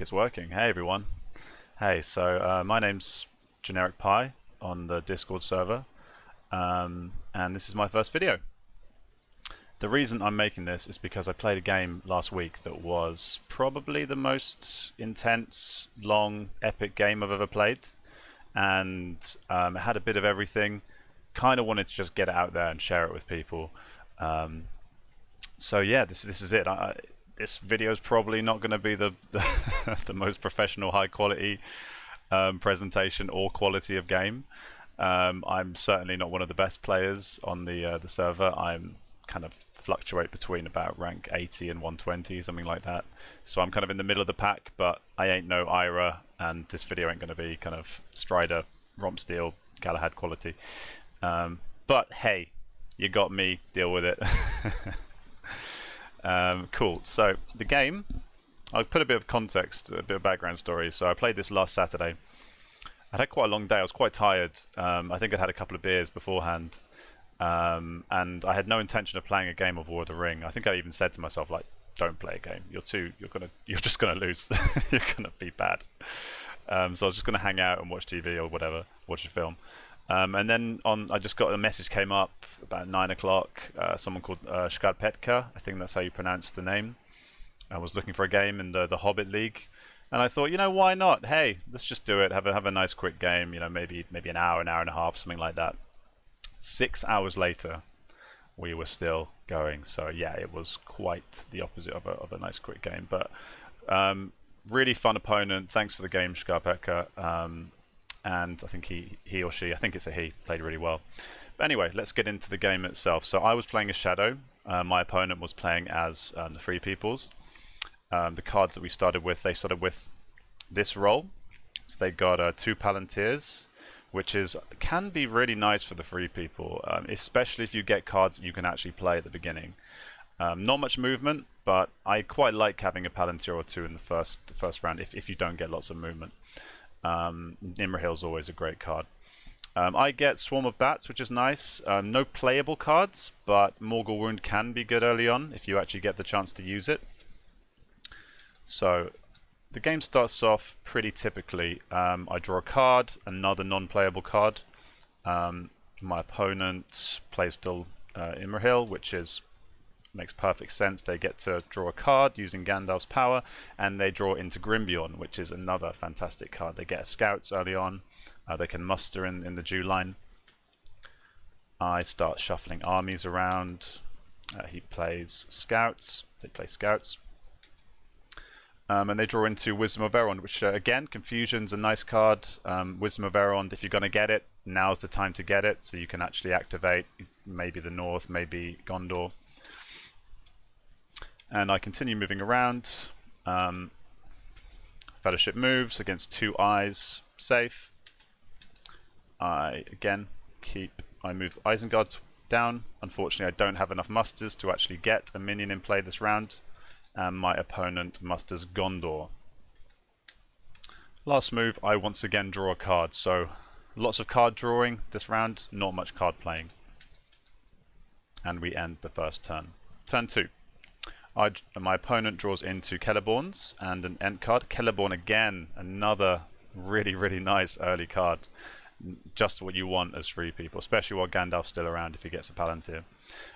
it's working. Hey everyone. Hey, so my name's Generic Pi on the Discord server, and this is my first video. The reason I'm making this is because I played a game last week that was probably the most intense, long, epic game I've ever played, and it had a bit of everything. Kind of wanted to just get it out there and share it with people. So yeah, this is it. This video is probably not going to be the the most professional, high quality presentation or quality of game. I'm certainly not one of the best players on the server. I'm kind of fluctuate between about rank 80 and 120, something like that. So I'm kind of in the middle of the pack, but I ain't no Ira, and this video ain't going to be kind of Strider, Romp Steel, Galahad quality. But hey, you got me, deal with it. Cool. So the game, I'll put a bit of context, a bit of background story. So I played this last Saturday. I had quite a long day. I was quite tired. I think I'd had a couple of beers beforehand, and I had no intention of playing a game of War of the Ring. I think I even said to myself, like, "Don't play a game. You're just gonna lose. You're gonna be bad." So I was just gonna hang out and watch TV or whatever, watch a film. And then I just got a message came up about 9 o'clock. Someone called Shkarpetka, I think that's how you pronounce the name. I was looking for a game in the Hobbit League, and I thought, why not? Hey, let's just do it. Have a nice quick game. Maybe an hour and a half, something like that. 6 hours later, we were still going. So yeah, it was quite the opposite of a nice quick game. But really fun opponent. Thanks for the game, Shkarpetka. And I think he or she, I think it's a he, played really well. But anyway, let's get into the game itself. So I was playing as Shadow. My opponent was playing as the Free Peoples. The cards that we started with, they started with this roll. So they got 2 Palantirs, which can be really nice for the Free People, especially if you get cards that you can actually play at the beginning. Not much movement, but I quite like having a Palantir or 2 in the first round if you don't get lots of movement. Imrahil is always a great card. I get Swarm of Bats, which is nice. No playable cards, but Morgul Wound can be good early on if you actually get the chance to use it. So the game starts off pretty typically. I draw a card, another non-playable card. My opponent plays still Imrahil, which makes perfect sense. They get to draw a card using Gandalf's power, and they draw into Grimbjorn, which is another fantastic card. They get scouts early on. They can muster in the Jew line. I start shuffling armies around. He plays scouts. They play scouts. And they draw into Wisdom of Elrond, which again, Confusion's a nice card. Wisdom of Elrond, if you're going to get it, now's the time to get it, so you can actually activate maybe the North, maybe Gondor. And I continue moving around. Fellowship moves against 2 eyes, safe. I move Isengard down. Unfortunately, I don't have enough musters to actually get a minion in play this round. And my opponent musters Gondor. Last move, I once again draw a card. So lots of card drawing this round, not much card playing. And we end the first turn. Turn 2. My opponent draws into Celeborn's and an end card. Celeborn again, another really nice early card. Just what you want as Free People, especially while Gandalf's still around if he gets a Palantir.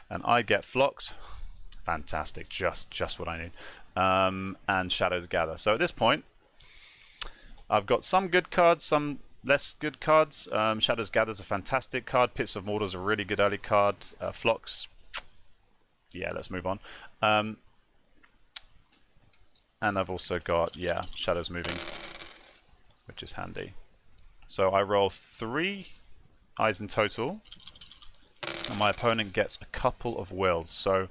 And I get Flocked. Fantastic, just what I need. And Shadows Gather. So at this point, I've got some good cards, some less good cards. Shadows Gather is a fantastic card. Pits of Mordor is a really good early card. Flocks, yeah, let's move on. And I've also got, Shadows Moving, which is handy. So I roll 3 eyes in total, and my opponent gets a couple of wills. So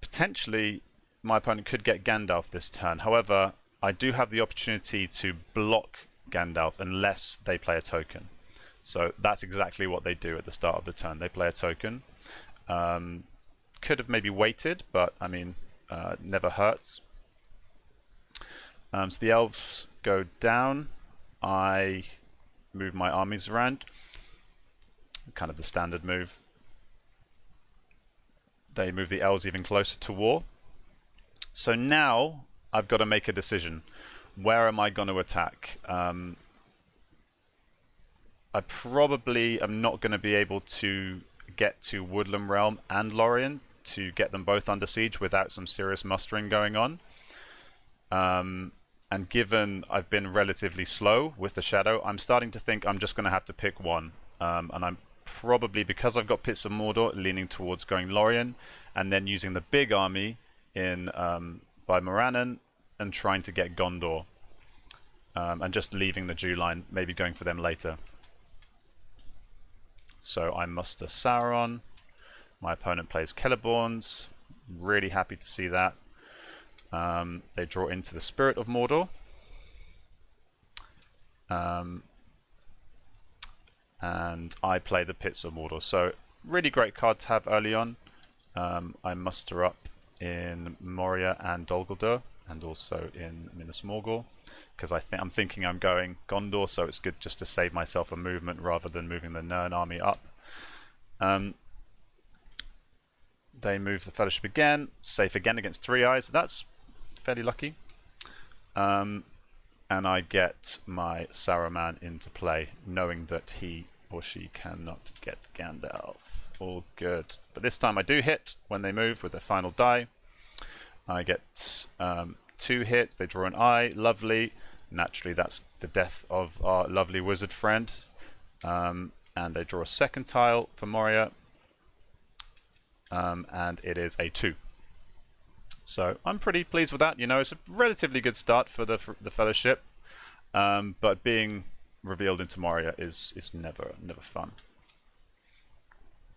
potentially my opponent could get Gandalf this turn. However, I do have the opportunity to block Gandalf unless they play a token. So that's exactly what they do at the start of the turn. They play a token. Could have maybe waited, but I mean, never hurts. So the elves go down. I move my armies around. Kind of the standard move. They move the elves even closer to war. So now I've got to make a decision. Where am I going to attack? I probably am not going to be able to get to Woodland Realm and Lorien to get them both under siege without some serious mustering going on. And given I've been relatively slow with the Shadow, I'm starting to think I'm just going to have to pick one. And I'm probably, because I've got Pits of Mordor, leaning towards going Lorien and then using the big army in by Morannon and trying to get Gondor. And just leaving the Dew line, maybe going for them later. So I muster Sauron. My opponent plays Celeborns. Really happy to see that. They draw into the Spirit of Mordor. And I play the Pits of Mordor. So really great card to have early on. I muster up in Moria and Dol Guldur, and also in Minas Morgul, because I'm thinking I'm going Gondor, so it's good just to save myself a movement rather than moving the Nirn army up. They move the Fellowship again, safe again against 3 eyes. That's fairly lucky. And I get my Saruman into play, knowing that he or she cannot get Gandalf. All good. But this time I do hit when they move with their final die. I get 2 hits. They draw an eye. Lovely. Naturally, that's the death of our lovely wizard friend. And they draw a second tile for Moria. And it is a 2. So I'm pretty pleased with that. You know, it's a relatively good start for the Fellowship. But being revealed into Moria is never fun.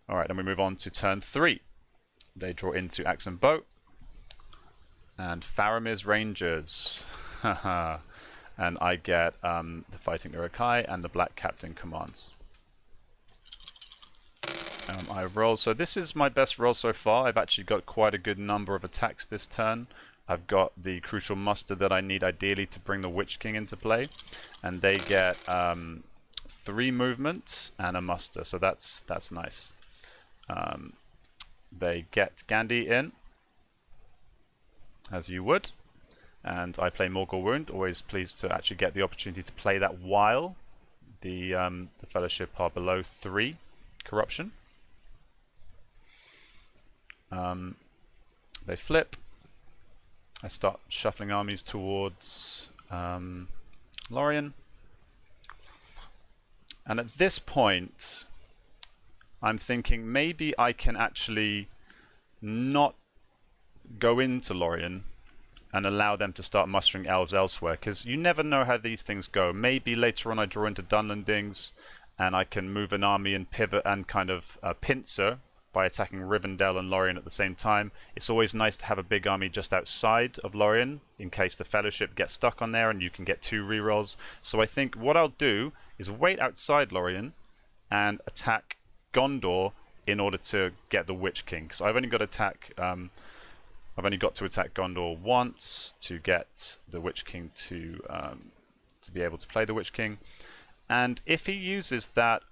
Alright, then we move on to turn 3. They draw into Axe and Bow. And Faramir's Rangers. And I get the Fighting Uruk-hai and the Black Captain commands. I roll. So this is my best roll so far. I've actually got quite a good number of attacks this turn. I've got the crucial muster that I need ideally to bring the Witch King into play. And they get 3 movement and a muster. So that's nice. They get Gandhi in, as you would, and I play Morgul Wound. Always pleased to actually get the opportunity to play that while the Fellowship are below 3 corruption. They flip. I start shuffling armies towards Lorien, and at this point I'm thinking maybe I can actually not go into Lorien and allow them to start mustering elves elsewhere, because you never know how these things go. Maybe later on I draw into Dunlendings and I can move an army and pivot and kind of pincer by attacking Rivendell and Lorien at the same time. It's always nice to have a big army just outside of Lorien in case the Fellowship gets stuck on there and you can get 2 rerolls. So I think what I'll do is wait outside Lorien and attack Gondor in order to get the Witch King, because I've only got to attack Gondor once to get the Witch King to be able to play the Witch King. And if he uses that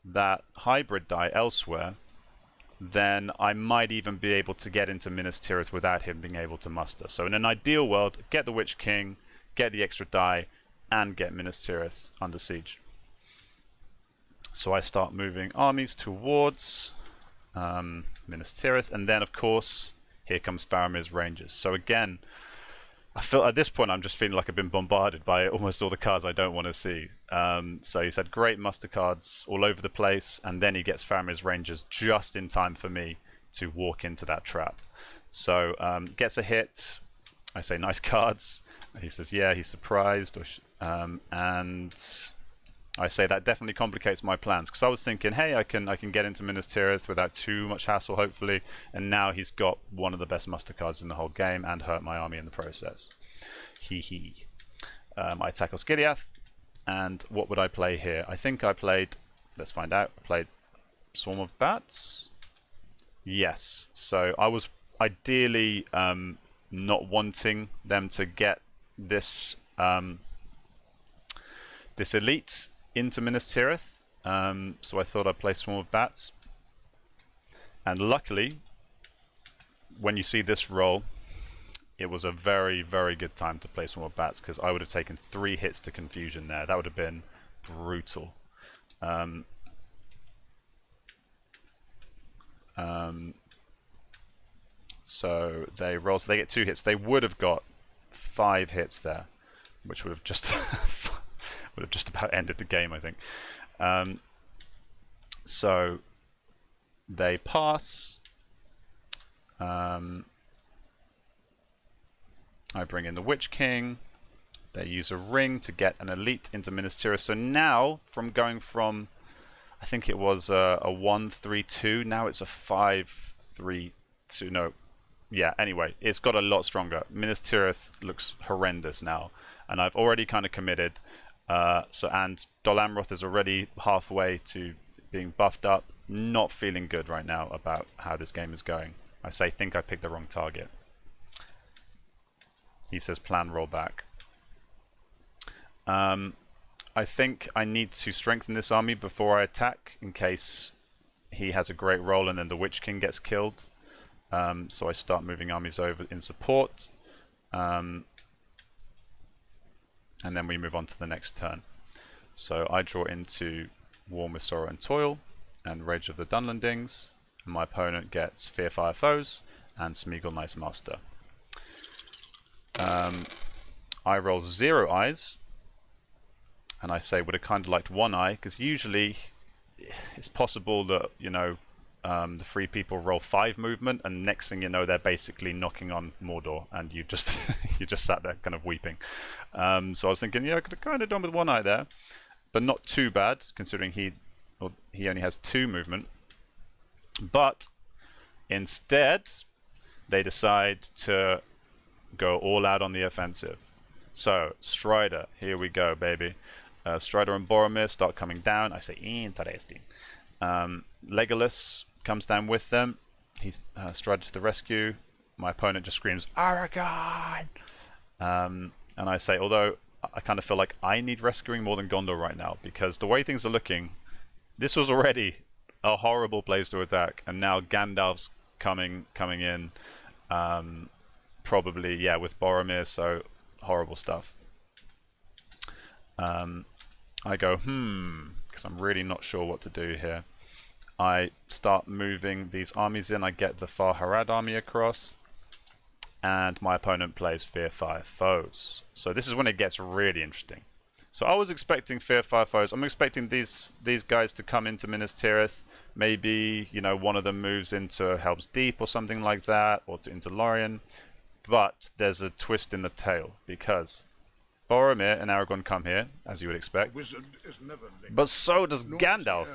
that hybrid die elsewhere, then I might even be able to get into Minas Tirith without him being able to muster. So in an ideal world, get the Witch King, get the extra die, and get Minas Tirith under siege. So I start moving armies towards Minas Tirith, and then of course here comes Faramir's Rangers. So again, I feel at this point I'm just feeling like I've been bombarded by almost all the cards I don't want to see. So he's had great muster cards all over the place, and then he gets Faramir's Rangers just in time for me to walk into that trap. So gets a hit. I say nice cards. He says yeah, he's surprised, and I say that definitely complicates my plans, because I was thinking, hey, I can get into Minas Tirith without too much hassle, hopefully, and now he's got one of the best muster cards in the whole game and hurt my army in the process. Hee hee. I tackle Osgiliath, and what would I play here? I think I played, let's find out, I played Swarm of Bats? Yes, so I was ideally not wanting them to get this this elite into Minas Tirith, so I thought I'd play Swarm of Bats. And luckily, when you see this roll, it was a very, very good time to place more bats, because I would have taken 3 hits to confusion there. That would have been brutal. So they roll, so they get 2 hits. They would have got 5 hits there, which would have just about ended the game, I think. So they pass. I bring in the Witch King. They use a ring to get an elite into Minas Tirith. So now, from going from, I think it was a 1-3-2, now it's a 5-3-2. No, yeah, anyway, it's got a lot stronger. Minas Tirith looks horrendous now, and I've already kind of committed. And Dol Amroth is already halfway to being buffed up. Not feeling good right now about how this game is going. I think I picked the wrong target. He says plan rollback. I think I need to strengthen this army before I attack, in case he has a great roll and then the Witch King gets killed. So I start moving armies over in support. And then we move on to the next turn. So I draw into Warm with Sorrow and Toil and Rage of the Dunlandings. And my opponent gets Fearfire Foes and Smeagol Nice Master. I roll 0 eyes, and I say would have kind of liked 1 eye, because usually it's possible that, you know, the 3 people roll 5 movement, and next thing you know they're basically knocking on Mordor, and you just you just sat there kind of weeping. So I was thinking, yeah, I could have kind of done with 1 eye there, but not too bad considering he only has 2 movement. But instead they decide to go all out on the offensive. So Strider, here we go, baby. Strider and Boromir start coming down. I say interesting. Legolas comes down with them. He's Strider to the rescue. My opponent just screams Aragorn, and I say, although I kind of feel like I need rescuing more than Gondor right now, because the way things are looking, this was already a horrible place to attack, and now Gandalf's coming in. Probably, yeah, with Boromir, so horrible stuff. I go, because I'm really not sure what to do here. I start moving these armies in. I get the Far Harad army across, and my opponent plays Fearfire Foes. So this is when it gets really interesting. So I was expecting Fearfire Foes. I'm expecting these guys to come into Minas Tirith. Maybe, you know, one of them moves into Helm's Deep or something like that, or into Lorien. But there's a twist in the tale, because Boromir and Aragorn come here, as you would expect. But so does Gandalf.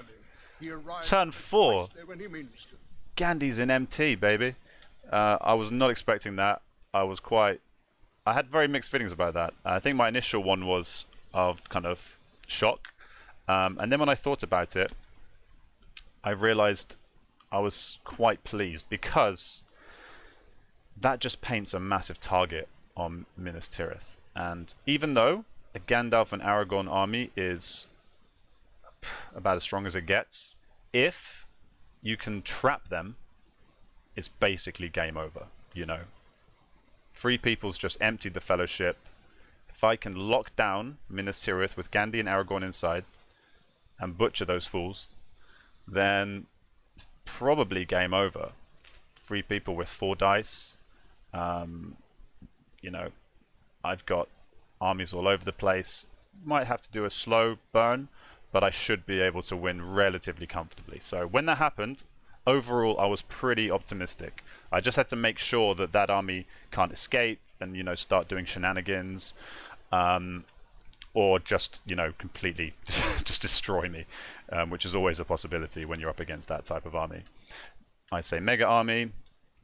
Turn 4. Gandhi's in MT, baby. I was not expecting that. I had very mixed feelings about that. I think my initial one was of kind of shock. And then when I thought about it, I realized I was quite pleased, because that just paints a massive target on Minas Tirith. And even though a Gandalf and Aragorn army is about as strong as it gets, if you can trap them, it's basically game over, you know. 3 people's just emptied the Fellowship. If I can lock down Minas Tirith with Gandhi and Aragorn inside and butcher those fools, then it's probably game over. 3 people with 4 dice. You know, I've got armies all over the place. Might have to do a slow burn, but I should be able to win relatively comfortably. So when that happened, overall I was pretty optimistic. I just had to make sure that that army can't escape and, you know, start doing shenanigans, or just, you know, completely just destroy me, which is always a possibility when you're up against that type of army. I say mega army.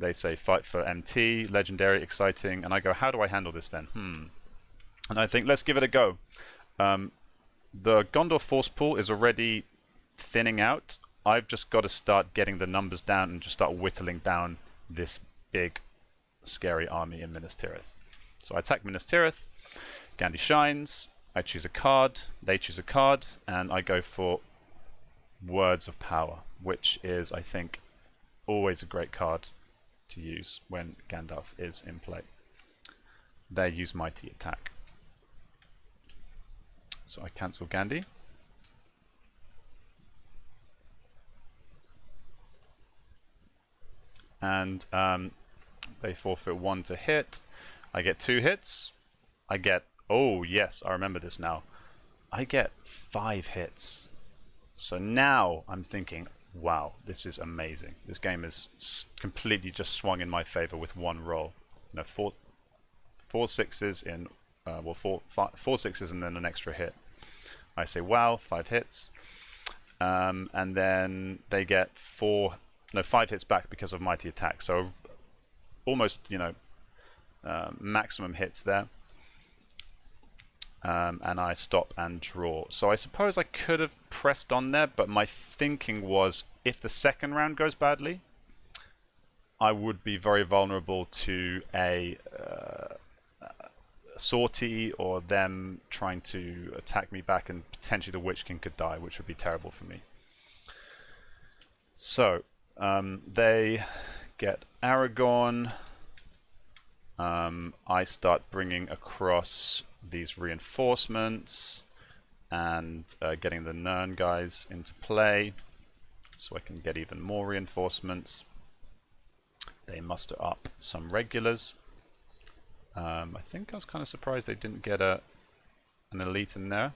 They say fight for MT, legendary, exciting, and I go, how do I handle this then? And I think, let's give it a go. The Gondor force pool is already thinning out. I've just got to start getting the numbers down and just start whittling down this big, scary army in Minas Tirith. So I attack Minas Tirith, Gandhi shines, I choose a card, they choose a card, and I go for Words of Power, which is, I think, always a great card to use when Gandalf is in play. they use Mighty Attack. So I cancel Gandhi. And they forfeit 1 to hit. I get 2 hits. I get, oh yes, I remember this now. I get 5 hits. So now I'm thinking, wow, this is amazing. This game is completely just swung in my favor with one roll. You know, four sixes in, well, four sixes and then an extra hit. I say, wow, 5 hits. And then they get 5 hits back because of Mighty Attack. So almost, you know, maximum hits there. And I stop and draw. So I suppose I could have pressed on there, but my thinking was if the second round goes badly, I would be very vulnerable to a sortie or them trying to attack me back, and potentially the Witch King could die, which would be terrible for me. So they get Aragorn. I start bringing across these reinforcements and getting the Nirn guys into play so I can get even more reinforcements. They muster up some regulars. I think I was kind of surprised they didn't get an elite in there,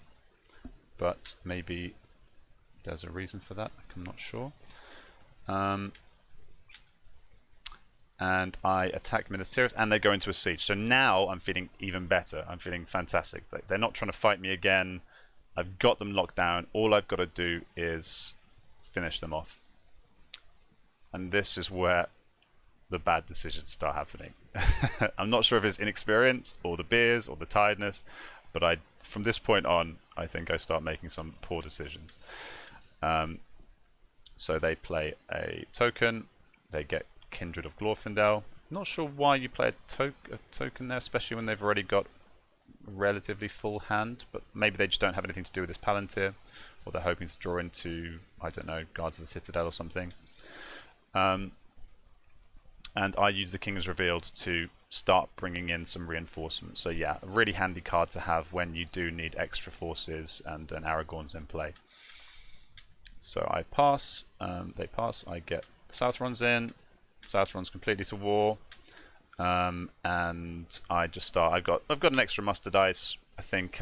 but maybe there's a reason for that. I'm not sure. And I attack Minas Tirith, and they go into a siege. So now I'm feeling even better. I'm feeling fantastic. They're not trying to fight me again. I've got them locked down. All I've got to do is finish them off. And this is where the bad decisions start happening. I'm not sure if it's inexperience or the beers or the tiredness, but from this point on, I think I start making some poor decisions. So they play a token. They get Kindred of Glorfindel. Not sure why you play a token there, especially when they've already got a relatively full hand, but maybe they just don't have anything to do with this Palantir, or they're hoping to draw into, I don't know, Guards of the Citadel or something. And I use the King is Revealed to start bringing in some reinforcements. So yeah, a really handy card to have when you do need extra forces and an Aragorn's in play. So I pass, they pass, I get Southrons in. Southrons completely to war, and I just start. I've got an extra muster dice. I think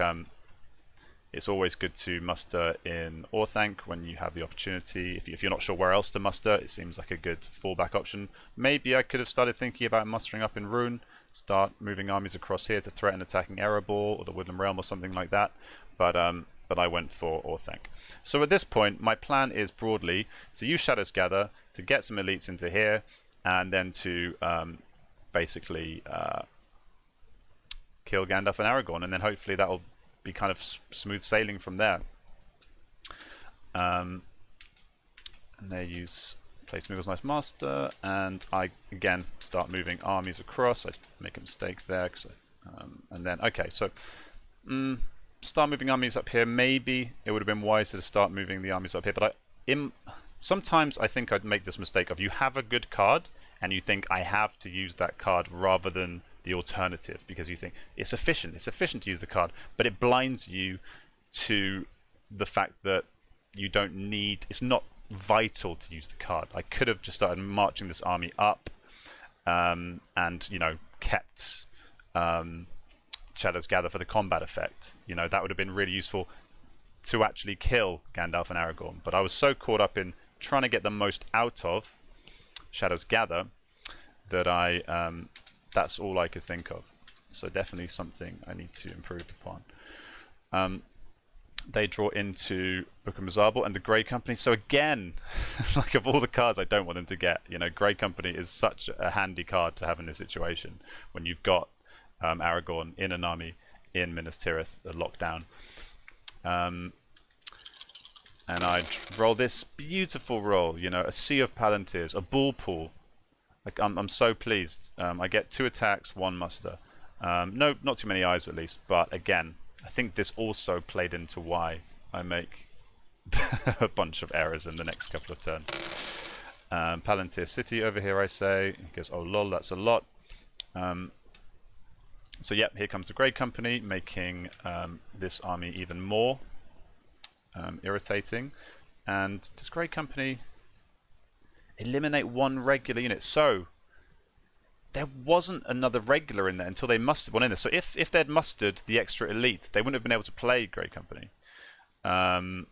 it's always good to muster in Orthanc when you have the opportunity. If you're not sure where else to muster, it seems like a good fallback option. Maybe I could have started thinking about mustering up in Rune, start moving armies across here to threaten attacking Erebor or the Woodland Realm or something like that. But I went for Orthanc. So at this point, my plan is broadly to use Shadows Gather to get some elites into here, and then to basically kill Gandalf and Aragorn, and then hopefully that'll be kind of smooth sailing from there. And they use play Smeagol's Nice Master, and I again start moving armies across. I make a mistake there, and then okay, so start moving armies up here. Maybe it would have been wiser to start moving the armies up here, but sometimes I think I'd make this mistake of you have a good card and you think I have to use that card rather than the alternative, because you think it's efficient to use the card, but it blinds you to the fact that you don't need, it's not vital to use the card. I could have just started marching this army up and, you know, kept Shadows Gather for the combat effect. You know, that would have been really useful to actually kill Gandalf and Aragorn, but I was so caught up in trying to get the most out of Shadows Gather that that's all I could think of. So definitely something I need to improve upon. They draw into Book of Mizarble and the Grey Company. So again, like of all the cards I don't want them to get, you know, Grey Company is such a handy card to have in this situation when you've got Aragorn in an army in Minas Tirith, locked down. And I roll this beautiful roll, you know, a sea of Palantirs, a bull pool. Like, I'm so pleased. I get 2 attacks, 1 muster. No, not too many eyes at least, but again, I think this also played into why I make a bunch of errors in the next couple of turns. Palantir City over here, I say. He goes, oh lol, that's a lot. So yep, here comes the Grey Company, making this army even more irritating. And does Grey Company eliminate one regular unit? So there wasn't another regular in there until they mustered one in there. So if they'd mustered the extra elite, they wouldn't have been able to play Grey Company. But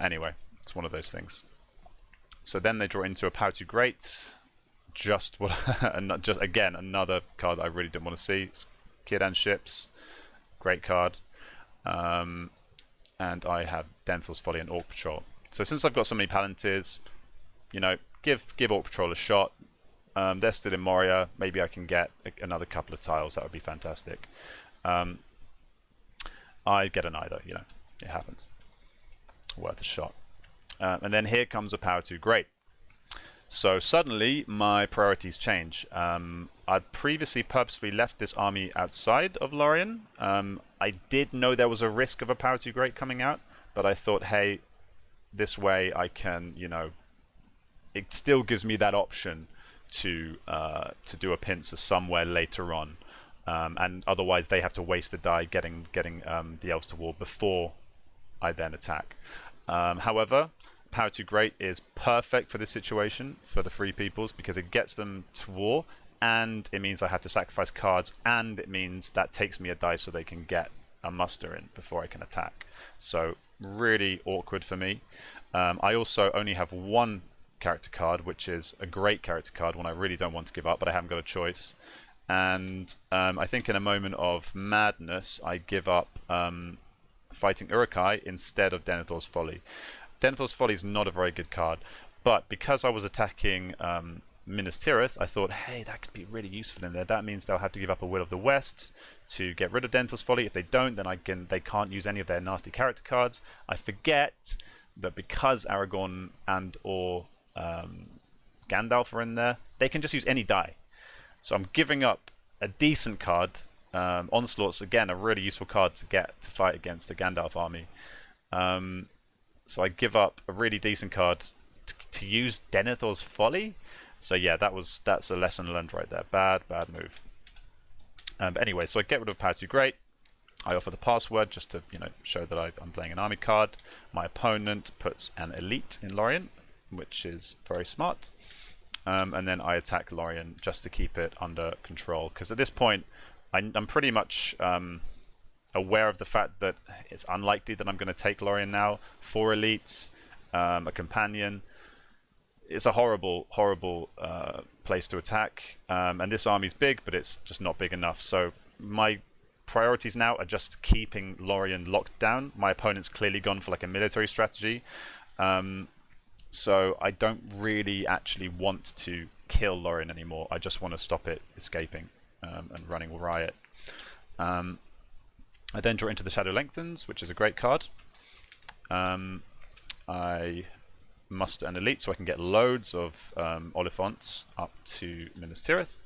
anyway, it's one of those things. So then they draw into a Power 2 Great. Just what, just again another card that I really didn't want to see. Kid and Ships, great card, and I have Denethor's Folly and Orc Patrol. So since I've got so many Palantirs, you know, give Orc Patrol a shot. They're still in Moria. Maybe I can get another couple of tiles. That would be fantastic. I get an either. You know, it happens. Worth a shot. And then here comes a Power 2 Great. So suddenly my priorities change. I'd previously purposefully left this army outside of Lorien. I did know there was a risk of a Power 2 Great coming out, but I thought, hey, this way I can, you know, it still gives me that option to do a pincer somewhere later on, and otherwise they have to waste a die getting the elves to war before I then attack. However, Power 2 Great is perfect for this situation for the Free Peoples because it gets them to war, and it means I have to sacrifice cards, and it means that takes me a die so they can get a muster in before I can attack. So really awkward for me. I also only have one character card, which is a great character card, one I really don't want to give up, but I haven't got a choice. And I think in a moment of madness, I give up Fighting Uruk-hai instead of Denethor's Folly. Denethor's Folly is not a very good card, but because I was attacking Minas Tirith, I thought, hey, that could be really useful in there. That means they'll have to give up a Will of the West to get rid of Denethor's Folly. If they don't, then they can't use any of their nasty character cards. I forget that because Aragorn and or Gandalf are in there, they can just use any die. So I'm giving up a decent card. Onslaught's, again, a really useful card to get to fight against a Gandalf army. So I give up a really decent card to use Denethor's Folly. So yeah, that's a lesson learned right there. Bad move. But anyway, so I get rid of Power 2 Great. I offer the password just to, you know, show that I'm playing an army card. My opponent puts an elite in Lorien, which is very smart. And then I attack Lorien just to keep it under control. Because at this point, I'm pretty much aware of the fact that it's unlikely that I'm going to take Lorien now. 4 elites, a companion. It's a horrible place to attack. And this army's big, but it's just not big enough. So my priorities now are just keeping Lorien locked down. My opponent's clearly gone for like a military strategy. So I don't really actually want to kill Lorien anymore. I just want to stop it escaping and running riot. I then draw into the Shadow Lengthens, which is a great card. I muster an elite so I can get loads of Oliphants up to Minas Tirith.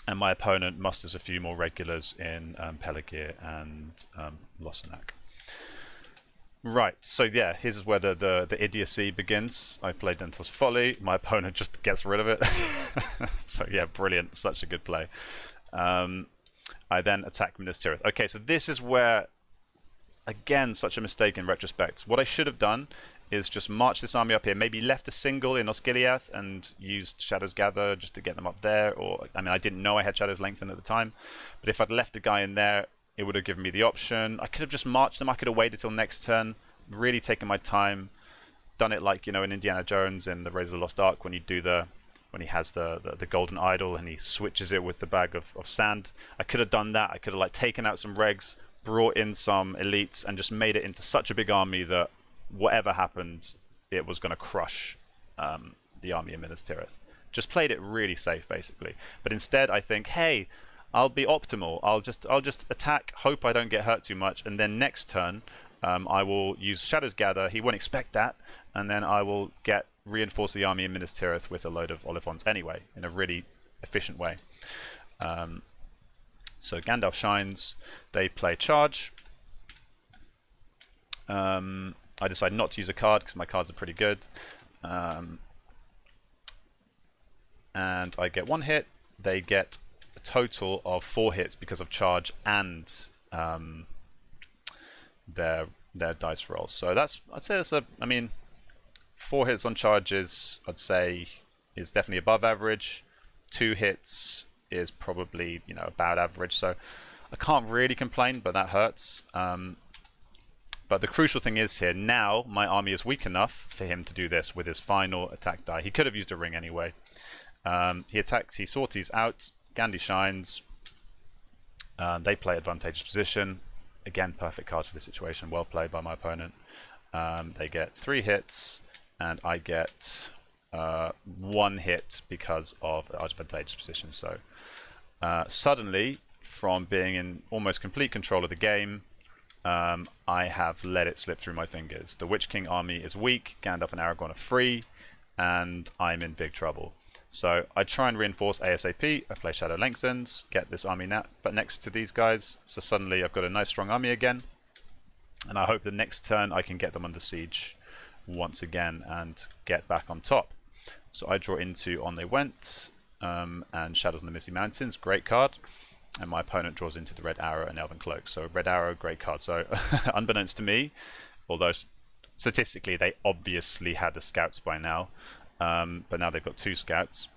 And my opponent musters a few more regulars in Pelargir and Lossanac. Right, so yeah, here's where the idiocy begins. I played Denethor's Folly, my opponent just gets rid of it. So yeah, brilliant, such a good play. I then attack Minas Tirith. Okay, so this is where, again, such a mistake in retrospect. What I should have done is just march this army up here, maybe left a single in Osgiliath and used Shadow's Gather just to get them up there. Or, I mean, I didn't know I had Shadow's Lengthen at the time, but if I'd left a guy in there, it would have given me the option. I could have just marched them. I could have waited till next turn, really taken my time, done it like, you know, in Indiana Jones in the Raiders of the Lost Ark when you do when he has the golden idol and he switches it with the bag of sand. I could have done that. I could have like taken out some regs, brought in some elites, and just made it into such a big army that whatever happened, it was going to crush the army in Minas Tirith. Just played it really safe, basically. But instead, I think, hey, I'll be optimal. I'll just attack, hope I don't get hurt too much, and then next turn, I will use Shadow's Gather. He won't expect that, and then I will reinforce the army in Minas Tirith with a load of Oliphants anyway, in a really efficient way. So Gandalf shines. They play charge. I decide not to use a card because my cards are pretty good. And I get one hit. They get a total of 4 hits because of charge and their dice rolls. So I'd say that's I mean, 4 hits on charges, I'd say, is definitely above average. 2 hits is probably, you know, about average. So I can't really complain, but that hurts. But the crucial thing is here, now my army is weak enough for him to do this with his final attack die. He could have used a ring anyway. He attacks, he sorties out, Gandhi shines. They play advantageous position. Again, perfect card for this situation. Well played by my opponent. They get 3 hits, and I get 1 hit because of the advantageous position. So suddenly, from being in almost complete control of the game, I have let it slip through my fingers. The Witch King army is weak, Gandalf and Aragorn are free, and I'm in big trouble. So I try and reinforce ASAP. I play Shadow Lengthens, get this army but next to these guys. So suddenly I've got a nice strong army again, and I hope the next turn I can get them under siege once again and get back on top. So I draw into On They Went and Shadows on the Misty Mountains, great card. And my opponent draws into the Red Arrow and Elven Cloak. So Red Arrow, great card. So unbeknownst to me, although statistically they obviously had the scouts by now, but now they've got 2 scouts.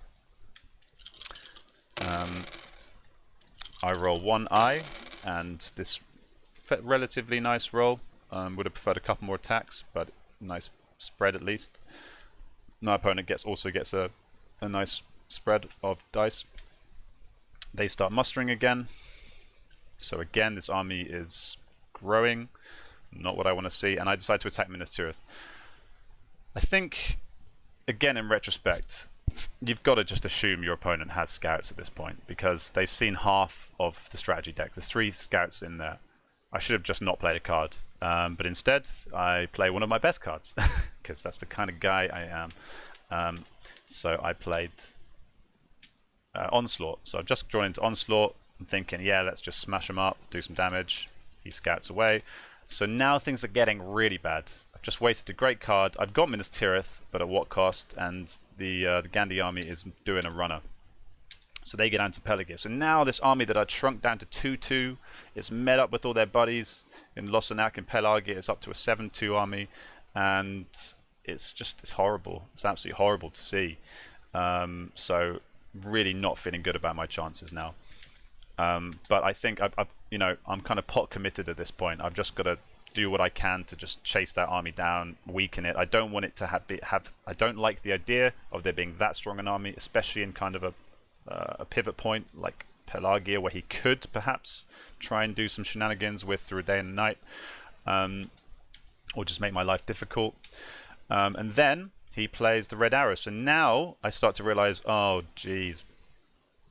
I roll 1 eye, and this relatively nice roll. Would have preferred a couple more attacks, but nice spread at least. My opponent also gets a nice spread of dice. They start mustering again. So again, this army is growing. Not what I want to see. And I decide to attack Minas Tirith. I think, again, in retrospect, you've got to just assume your opponent has scouts at this point, because they've seen half of the strategy deck. There's 3 scouts in there. I should have just not played a card. But instead, I play one of my best cards, because that's the kind of guy I am. So I played Onslaught. So I've just drawn into Onslaught. I'm thinking, yeah, let's just smash him up, do some damage. He scouts away. So now things are getting really bad. I've just wasted a great card. I've got Minas Tirith, but at what cost? And the Gandhi army is doing a runner. So they get down to Pelargir. So now this army that I'd shrunk down to 2-2, it's met up with all their buddies in Lossanac and Pelargir. It's up to a 7-2 army, and it's horrible. It's absolutely horrible to see. So really not feeling good about my chances now. But I think I'm kind of pot committed at this point. I've just got to do what I can to just chase that army down, weaken it. I don't want it to have. I don't like the idea of there being that strong an army, especially in kind of a pivot point like Pelargir, where he could perhaps try and do some shenanigans with through a day and a night, or just make my life difficult. And then he plays the Red Arrow. So now I start to realize, oh geez,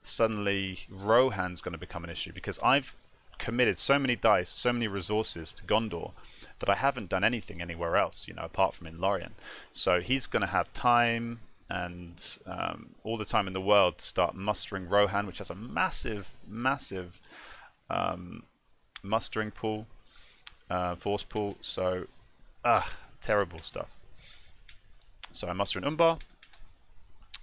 suddenly Rohan's going to become an issue, because I've committed so many dice, so many resources to Gondor that I haven't done anything anywhere else, apart from in Lorien. So he's going to have time and all the time in the world to start mustering Rohan, which has a massive mustering pool, force pool. So terrible stuff. So I muster an Umbar.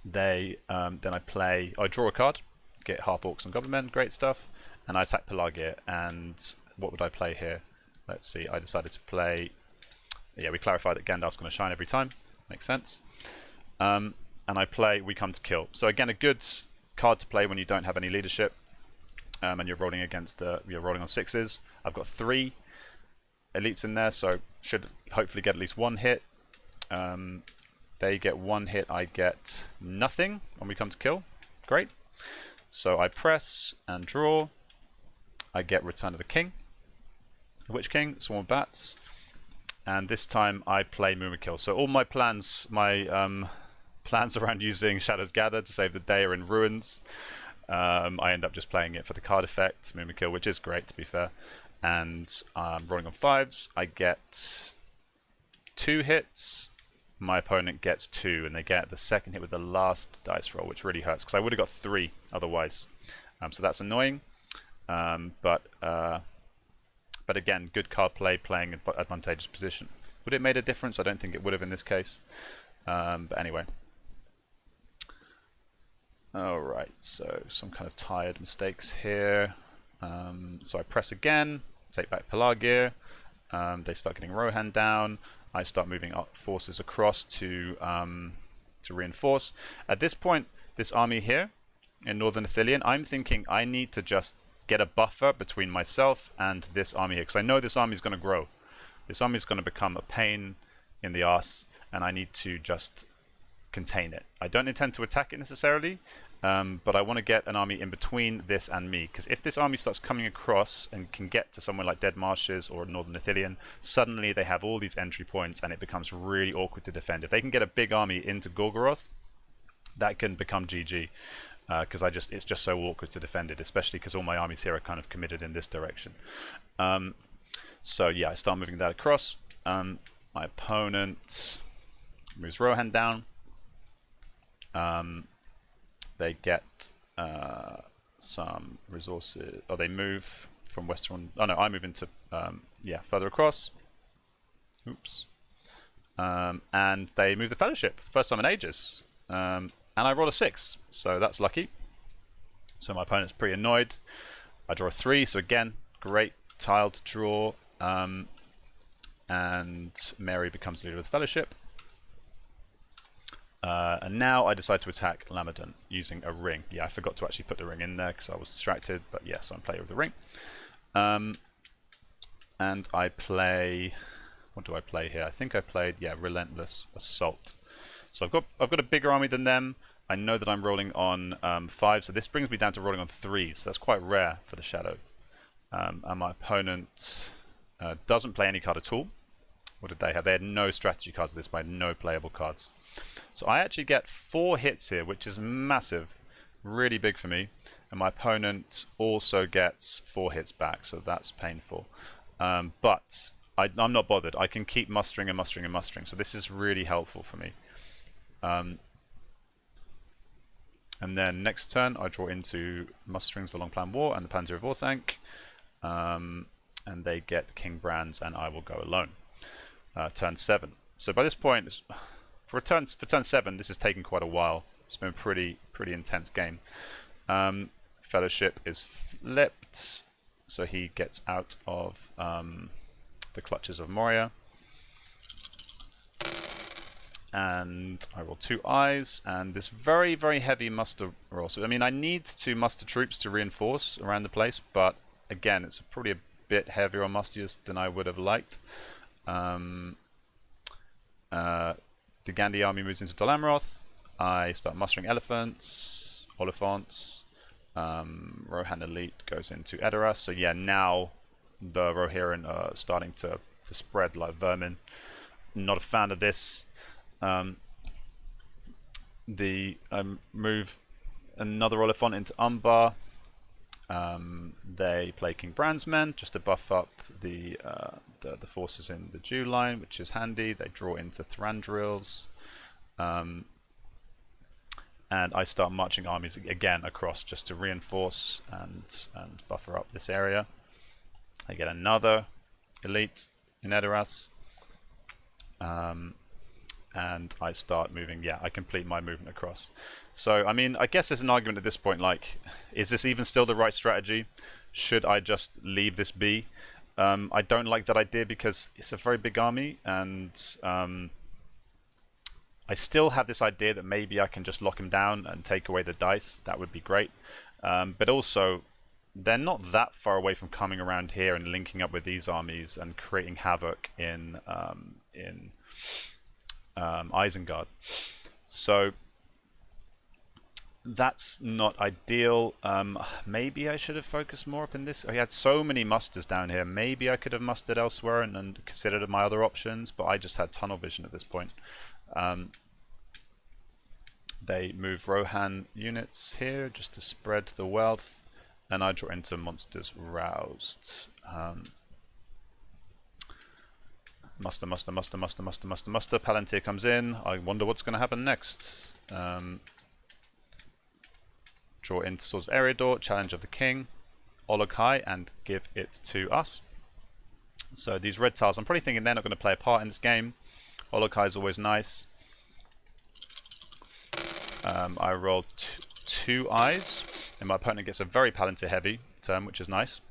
Then I draw a card, get half orcs and goblin men, great stuff, and I attack Pelargir. And what would I play here? Let's see. I decided to play. Yeah, we clarified that Gandalf's going to shine every time. Makes sense. And I play We Come to Kill. So again, a good card to play when you don't have any leadership, and you're rolling on 6s. I've got 3 elites in there, so should hopefully get at least 1 hit. They get 1 hit, I get nothing when We Come to Kill. Great. So I press and draw. I get Return of the King, Witch King, Swarm of Bats, and this time I play Mumakil. So all my plans, plans around using Shadows Gather to save the day are in ruins. I end up just playing it for the card effect, Mumakil, which is great to be fair. And rolling on 5s, I get 2 hits. My opponent gets 2, and they get the second hit with the last dice roll, which really hurts because I would have got 3 otherwise. So that's annoying. But again, good card play, playing an advantageous position. Would it made a difference? I don't think it would have in this case. But anyway. Alright, so some kind of tired mistakes here. So I press again, take back Pelargir. They start getting Rohan down. I start moving up forces across to reinforce. At this point, this army here in Northern Ithilien, I'm thinking I need to just get a buffer between myself and this army here, because I know this army is going to grow. This army is going to become a pain in the ass, and I need to just contain it. I don't intend to attack it necessarily, but I want to get an army in between this and me, because if this army starts coming across and can get to somewhere like Dead Marshes or Northern Ithilien, suddenly they have all these entry points and it becomes really awkward to defend. If they can get a big army into Gorgoroth, that can become GG, because it's just so awkward to defend it, especially because all my armies here are kind of committed in this direction. So yeah, I start moving that across. My opponent moves Rohan down. They get some resources. Oh, they move from western. Oh no, I move into yeah, further across. Oops. And they move the Fellowship, first time in ages. And I roll a 6, so that's lucky. So my opponent's pretty annoyed. I draw a 3, so again, great tile to draw. And Mary becomes leader of the Fellowship. And now I decide to attack Lamadon using a ring. Yeah, I forgot to actually put the ring in there because I was distracted, but yes, I'm playing with the ring. And I play... What do I play here? I think I played, yeah, Relentless Assault. So I've got a bigger army than them. I know that I'm rolling on 5, so this brings me down to rolling on 3, so that's quite rare for the Shadow. And my opponent doesn't play any card at all. What did they have? They had no strategy cards at this point, no playable cards. So I actually get 4 hits here, which is massive, really big for me. And my opponent also gets 4 hits back, so that's painful. But I'm not bothered. I can keep mustering and mustering and mustering, so this is really helpful for me. And then next turn, I draw into Musterings for Long Plan War and the Panzer of Orthanc. And they get King Brands, and I will go alone. Turn 7. So by this point, for turn 7, this has taken quite a while. It's been a pretty intense game. Fellowship is flipped, so he gets out of the clutches of Moria. And I roll 2 eyes, and this very, very heavy muster roll. So I mean, I need to muster troops to reinforce around the place, but again, it's probably a bit heavier on musters than I would have liked. The Gandhi army moves into Dol Amroth. I start mustering elephants, Oliphants. Rohan Elite goes into Edoras. So yeah, now the Rohirrim are starting to spread like vermin. Not a fan of this. Move another Oliphant into Umbar. They play King Brand's men just to buff up the forces in the Jew line, which is handy. They draw into Thranduil's. And I start marching armies again across just to reinforce and buffer up this area. I get another elite in Edoras. And I start moving, yeah, I complete my movement across. So, I mean, I guess there's an argument at this point, like, is this even still the right strategy? Should I just leave this be? I don't like that idea because it's a very big army, and I still have this idea that maybe I can just lock him down and take away the dice. That would be great. But also, they're not that far away from coming around here and linking up with these armies and creating havoc in Isengard. So that's not ideal. Maybe I should have focused more up in this. I had so many musters down here. Maybe I could have mustered elsewhere and considered my other options, but I just had tunnel vision at this point. They move Rohan units here just to spread the wealth, and I draw into Monsters Roused. Muster. Palantir comes in. I wonder what's going to happen next. Draw into Swords of Eriador, Challenge of the King, Ologhai, and give it to us. So these red tiles, I'm probably thinking they're not going to play a part in this game. Ologhai is always nice. I rolled 2 eyes, and my opponent gets a very Palantir heavy turn, which is nice.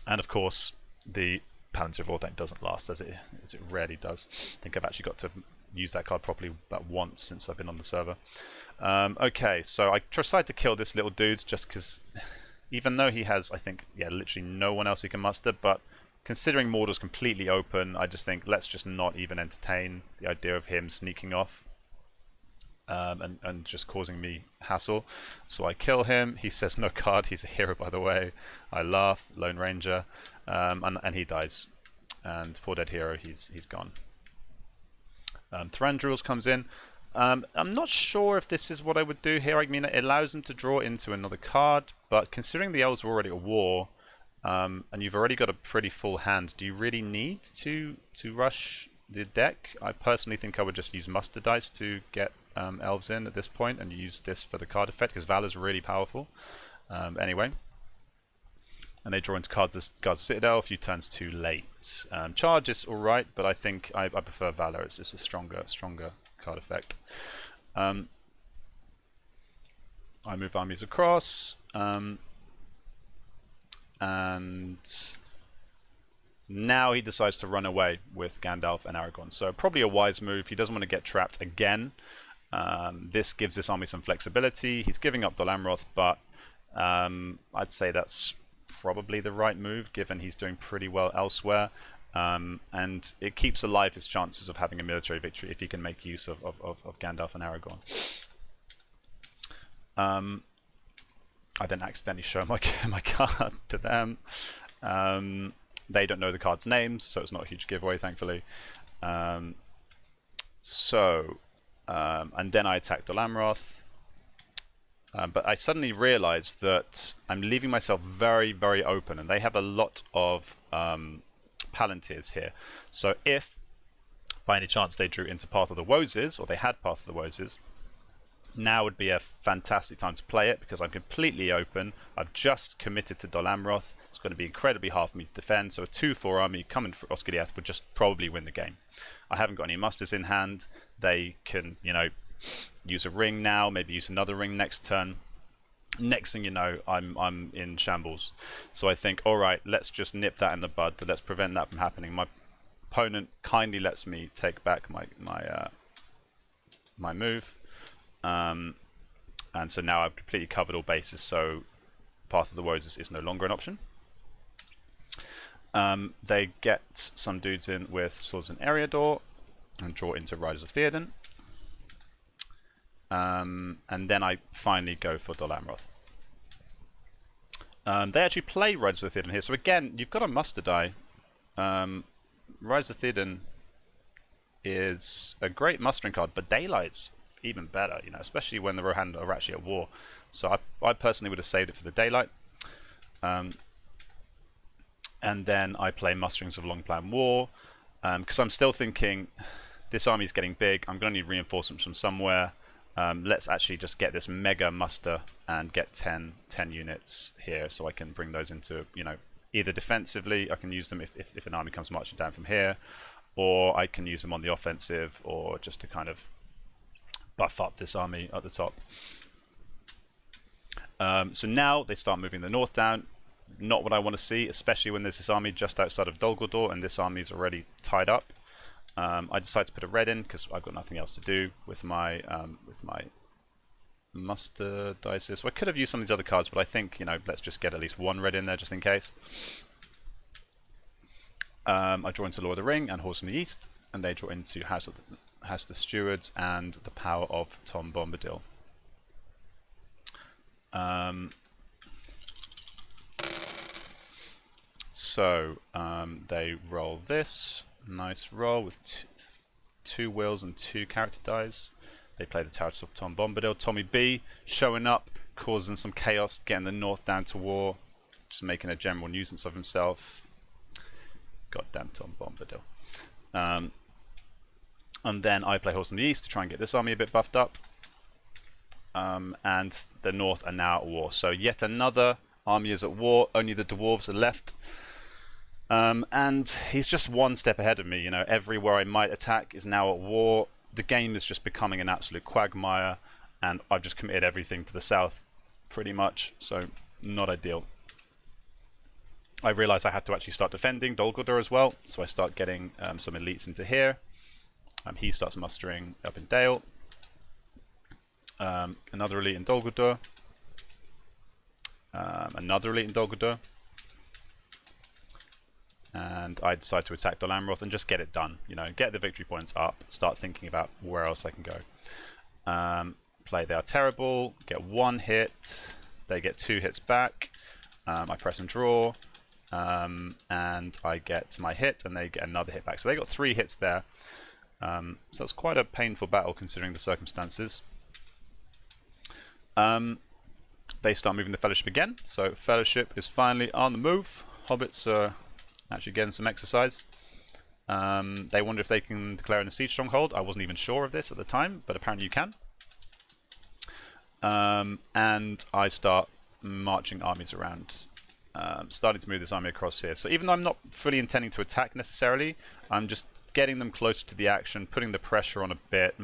And of course, the Palantir Vortex doesn't last, as it rarely does. I think I've actually got to use that card properly about once since I've been on the server. Okay, so I decided to kill this little dude just because, even though he has, I think, yeah, literally no one else he can muster, but considering Mordor's completely open, I just think let's just not even entertain the idea of him sneaking off and just causing me hassle. So I kill him. He says no card. He's a hero, by the way. I laugh. Lone Ranger, and he dies. And poor dead hero, he's gone. Thranduil's comes in. I'm not sure if this is what I would do here. I mean, it allows them to draw into another card, but considering the elves were already at war, and you've already got a pretty full hand, do you really need to rush the deck? I personally think I would just use muster dice to get elves in at this point, and use this for the card effect, because Valor's really powerful. Anyway. And they draw into cards of Citadel a few turns too late. Charge is alright, but I think I prefer Valor. It's a stronger card effect. I move armies across, and now he decides to run away with Gandalf and Aragorn. So probably a wise move. He doesn't want to get trapped again. This gives this army some flexibility. He's giving up Dol Amroth, but I'd say that's probably the right move, given he's doing pretty well elsewhere. And it keeps alive his chances of having a military victory if he can make use of Gandalf and Aragorn. I then accidentally show my card to them. They don't know the card's names, so it's not a huge giveaway, thankfully. And then I attack Dol Amroth. But I suddenly realized that I'm leaving myself very, very open, and they have a lot of Palantirs here. So if, by any chance, they drew into Path of the Woses, or they had Path of the Woses, now would be a fantastic time to play it, because I'm completely open. I've just committed to Dol Amroth. It's going to be incredibly hard for me to defend, so a 2-4 army coming for Osgiliath would just probably win the game. I haven't got any musters in hand. They can, you know, use a ring now, maybe use another ring next turn. Next thing you know, I'm in shambles. So I think, all right, let's just nip that in the bud. Let's prevent that from happening. My opponent kindly lets me take back my move, and so now I've completely covered all bases. So Path of the Woes is no longer an option. They get some dudes in with Swords and Eriador and draw into Riders of Theoden. And then I finally go for Dol Amroth. They actually play Riders of Theoden here, so again, you've got a muster die. Riders of Theoden is a great mustering card, but Daylight's even better, you know, especially when the Rohan are actually at war. So I personally would have saved it for the Daylight. And then I play Musterings of Long Plan War, because I'm still thinking this army is getting big. I'm going to need reinforcements from somewhere. Let's actually just get this mega muster and get 10 units here, so I can bring those into, you know, either defensively, I can use them if an army comes marching down from here, or I can use them on the offensive, or just to kind of buff up this army at the top. So now they start moving the north down. Not what I want to see, especially when there's this army just outside of Dol Guldur and this army is already tied up. I decided to put a red in because I've got nothing else to do with my muster dice. So I could have used some of these other cards, but I think, you know, let's just get at least one red in there just in case. I draw into Lord of the Ring and Horse from the East, and they draw into House of the Stewards and the Power of Tom Bombadil. So they roll this. Nice roll with two wills and 2 character dice. They play the Tower of Tom Bombadil. Tommy B showing up, causing some chaos, getting the North down to war, just making a general nuisance of himself. Goddamn Tom Bombadil. And then I play Horse from the East to try and get this army a bit buffed up. And the North are now at war. So yet another army is at war. Only the dwarves are left. And he's just one step ahead of me. You know, everywhere I might attack is now at war. The game is just becoming an absolute quagmire, and I've just committed everything to the south, pretty much, so not ideal. I realised I had to actually start defending Dol Guldur as well, so I start getting some elites into here. He starts mustering up in Dale. Another elite in Dol Guldur. Another elite in Dol Guldur. And I decide to attack Dol Amroth and just get it done. You know, get the victory points up, start thinking about where else I can go. Play They Are Terrible, get 1 hit, they get 2 hits back. I press and draw. And I get my hit, and they get another hit back. So they got 3 hits there. So it's quite a painful battle considering the circumstances. They start moving the Fellowship again. So Fellowship is finally on the move. Hobbits are actually getting some exercise. They wonder if they can declare in a siege stronghold. I wasn't even sure of this at the time, but apparently you can. And I start marching armies around. Starting to move this army across here. So even though I'm not fully intending to attack necessarily, I'm just getting them closer to the action, putting the pressure on a bit,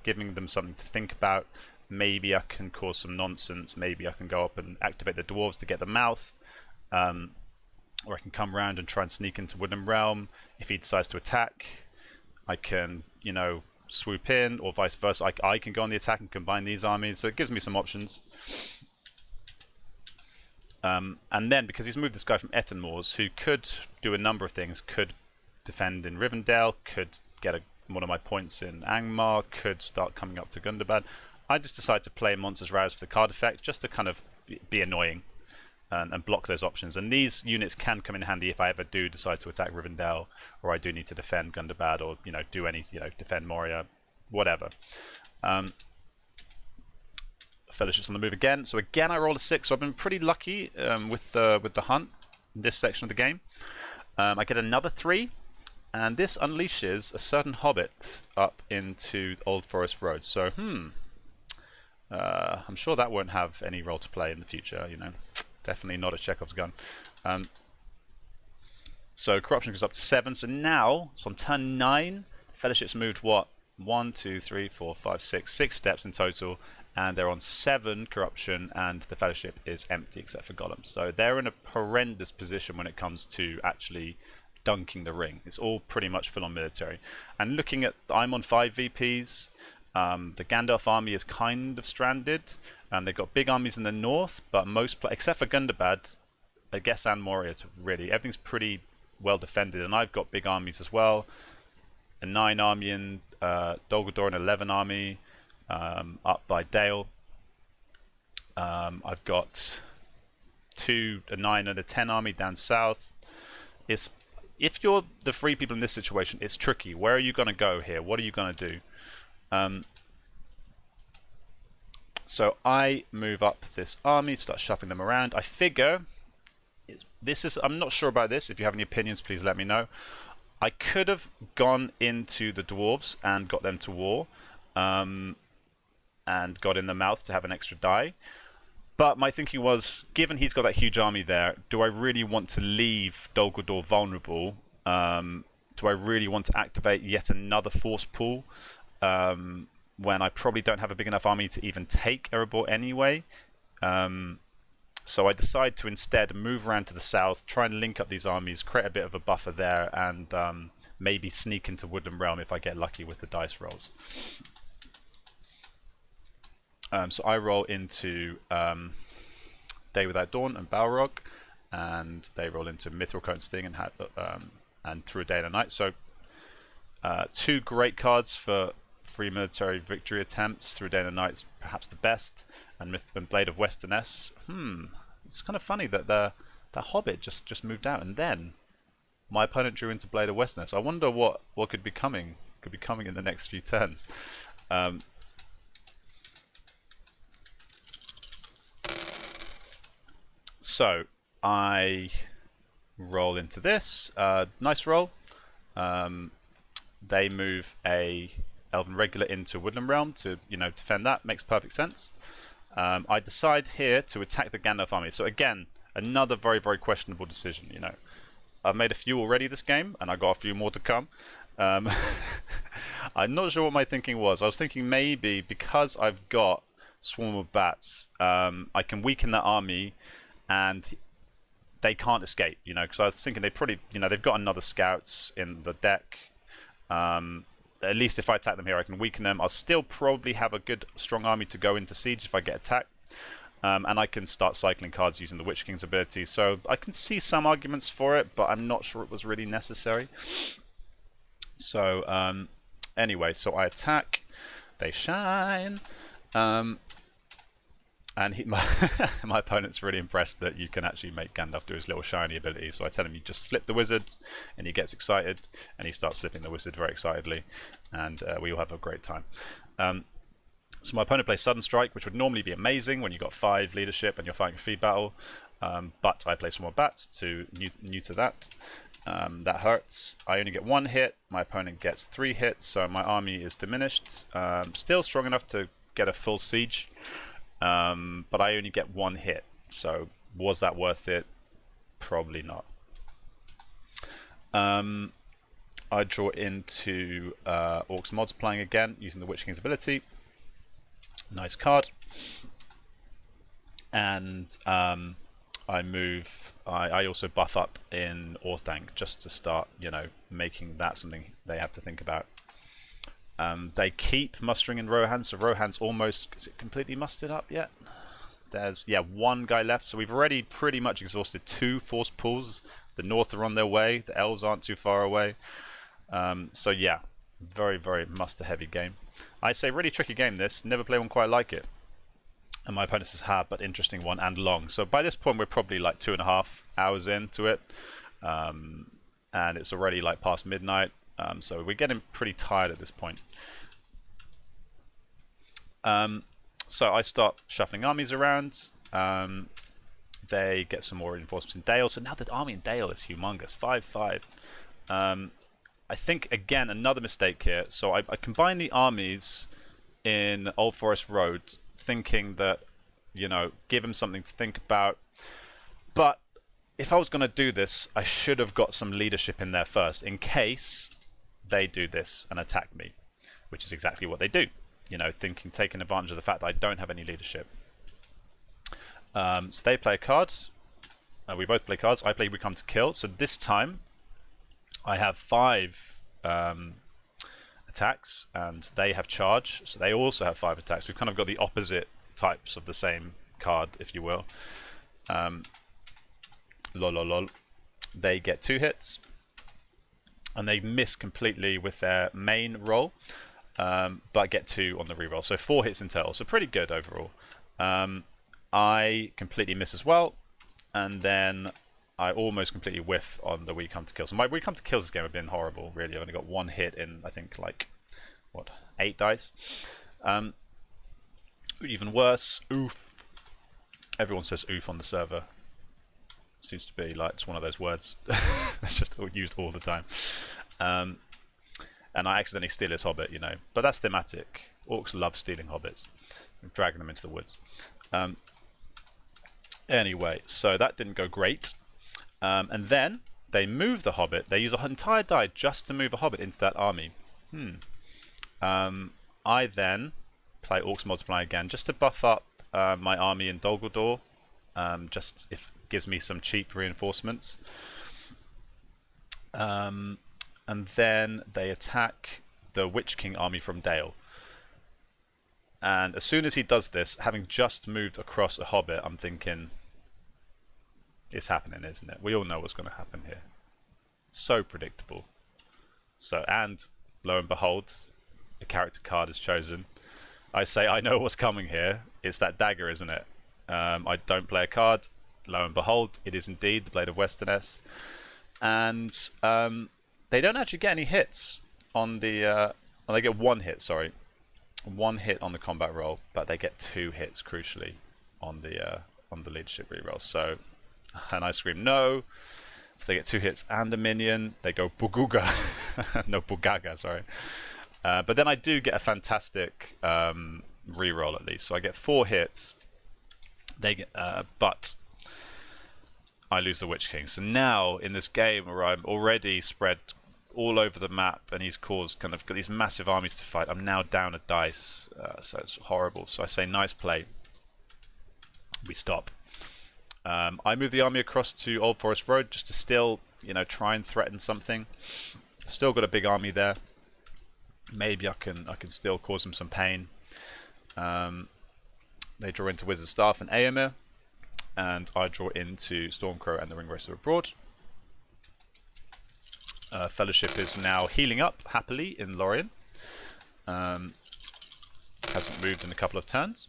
giving them something to think about. Maybe I can cause some nonsense. Maybe I can go up and activate the dwarves to get the mouth. Or I can come around and try and sneak into Woodland Realm. If he decides to attack, I can, you know, swoop in, or vice versa. I can go on the attack and combine these armies. So it gives me some options. And then, because he's moved this guy from Etten-Moors, who could do a number of things, could defend in Rivendell, could get one of my points in Angmar, could start coming up to Gundabad, I just decided to play Monsters Roused for the card effect, just to kind of be annoying and block those options. And these units can come in handy if I ever do decide to attack Rivendell, or I do need to defend Gundabad, or, you know, do any, you know, defend Moria, whatever. Fellowship's on the move again. So again, I rolled a 6. So I've been pretty lucky with the hunt in this section of the game. I get another 3, and this unleashes a certain hobbit up into Old Forest Road. So I'm sure that won't have any role to play in the future. You know, definitely not a Chekhov's gun. So corruption goes up to 7. So now, so on turn 9, Fellowship's moved what? 1, 2, 3, 4, 5, 6 steps in total. And they're on 7 corruption, and the Fellowship is empty except for Gollum. So they're in a horrendous position when it comes to actually dunking the ring. It's all pretty much full-on military. And looking at, I'm on 5 VPs. The Gandalf army is kind of stranded. They've got big armies in the north, but except for Gundabad, I guess, and Moria, really everything's pretty well defended. And I've got big armies as well. A 9 army in Dol Guldur, an 11 army. Up by Dale. I've got a 9 and a 10 army down south. If you're the free people in this situation, it's tricky. Where are you going to go here? What are you going to do? So I move up this army, start shuffling them around. I figure I'm not sure about this. If you have any opinions, please let me know. I could have gone into the dwarves and got them to war. And got in the mouth to have an extra die. But my thinking was, given he's got that huge army there, do I really want to leave Dol Guldur vulnerable? Do I really want to activate yet another force pool when I probably don't have a big enough army to even take Erebor anyway? So I decide to instead move around to the south, try and link up these armies, create a bit of a buffer there, and maybe sneak into Woodland Realm if I get lucky with the dice rolls. So I roll into Day Without Dawn and Balrog, and they roll into Mithril Coat and Sting and Through a Day and a Night. So 2 great cards for free military victory attempts. Through a Day and a Night is perhaps the best, and Blade of Westerness. It's kind of funny that the Hobbit just moved out, and then my opponent drew into Blade of Westerness. I wonder what could be coming. Could be coming in the next few turns. So I roll into this. Nice roll. They move a Elven Regular into Woodland Realm to, you know, defend that. Makes perfect sense. I decide here to attack the Gandalf army. So again, another very, very questionable decision. You know, I've made a few already this game, and I got a few more to come. I'm not sure what my thinking was. I was thinking maybe because I've got swarm of bats, I can weaken that army, and they can't escape. You know, because I was thinking they probably, you know, they've got another scouts in the deck. At least if I attack them here, I can weaken them. I'll still probably have a good, strong army to go into siege if I get attacked. And I can start cycling cards using the Witch King's ability. So I can see some arguments for it, but I'm not sure it was really necessary. So anyway, so I attack. They shine. And my opponent's really impressed that you can actually make Gandalf do his little shiny ability. So I tell him you just flip the wizard, and he gets excited, and he starts flipping the wizard very excitedly, and we all have a great time. So my opponent plays Sudden Strike, which would normally be amazing when you've got 5 leadership and you're fighting a feed battle, but I play some more bats to neuter that. That hurts. I only get 1 hit, my opponent gets 3 hits, so my army is diminished. Still strong enough to get a full siege. But I only get 1 hit, so was that worth it? Probably not. I draw into Orcs Mods playing again using the Witch King's ability. Nice card. And I move. I also buff up in Orthanc just to start, you know, making that something they have to think about. They keep mustering in Rohan, so Rohan's almost, is it completely mustered up yet? There's, yeah, 1 guy left, so we've already pretty much exhausted 2 force pools. The North are on their way, the Elves aren't too far away. So yeah, very, very muster heavy game. I say really tricky game this, never play one quite like it. And my opponent says, but interesting one and long. So by this point we're probably like 2.5 hours into it. And it's already like past midnight. So we're getting pretty tired at this point. So I start shuffling armies around. They get some more reinforcements in Dale. So now the army in Dale is humongous. 5-5. I think, again, another mistake here. So I combine the armies in Old Forest Road, thinking that, you know, give them something to think about. But if I was going to do this, I should have got some leadership in there first, in case they do this and attack me, which is exactly what they do. You know, taking advantage of the fact that I don't have any leadership. So they play a card. We both play cards. I play We Come to Kill. So this time, I have 5 attacks, and they have charge. So they also have 5 attacks. We've kind of got the opposite types of the same card, if you will. Lol. They get 2 hits. And they miss completely with their main roll, but get 2 on the reroll. So 4 hits in total, so pretty good overall. I completely miss as well, and then I almost completely whiff on the We Come to Kill. So my We Come to Kills this game have been horrible, really. I've only got 1 hit in, I think, like, what, 8 dice? Even worse, oof. Everyone says oof on the server. Seems to be like it's one of those words that's just used all the time. And I accidentally steal his hobbit, you know. But that's thematic. Orcs love stealing hobbits and dragging them into the woods. Anyway, so that didn't go great. And then they move the hobbit. They use an entire die just to move a hobbit into that army. I then play Orcs Multiply again just to buff up my army in Dol Guldur. Just if gives me some cheap reinforcements. And then they attack the Witch King army from Dale. And as soon as he does this, having just moved across a hobbit, I'm thinking, it's happening, isn't it? We all know what's going to happen here. So predictable. So, and lo and behold, a character card is chosen. I say, I know what's coming here. It's that dagger, isn't it? I don't play a card. Lo and behold, it is indeed the Blade of Westerness. And they don't actually get any hits on the... they get 1 hit, sorry. 1 hit on the combat roll, but they get 2 hits, crucially, on the leadership reroll. So, and I scream no. So they get 2 hits and a minion. They go Buguga. No, Bugaga, sorry. But then I do get a fantastic reroll at least. So I get 4 hits. They get, but I lose the Witch King. So now in this game where I'm already spread all over the map, and he's caused kind of got these massive armies to fight. I'm now down a dice, so it's horrible. So I say, nice play. We stop. I move the army across to Old Forest Road just to still, try and threaten something. Still got a big army there. Maybe I can still cause them some pain. They draw into Wizard Staff and Aemir, and I draw into Stormcrow and the Ring Racer Abroad. Fellowship is now healing up happily in Lorien. Hasn't moved in a couple of turns.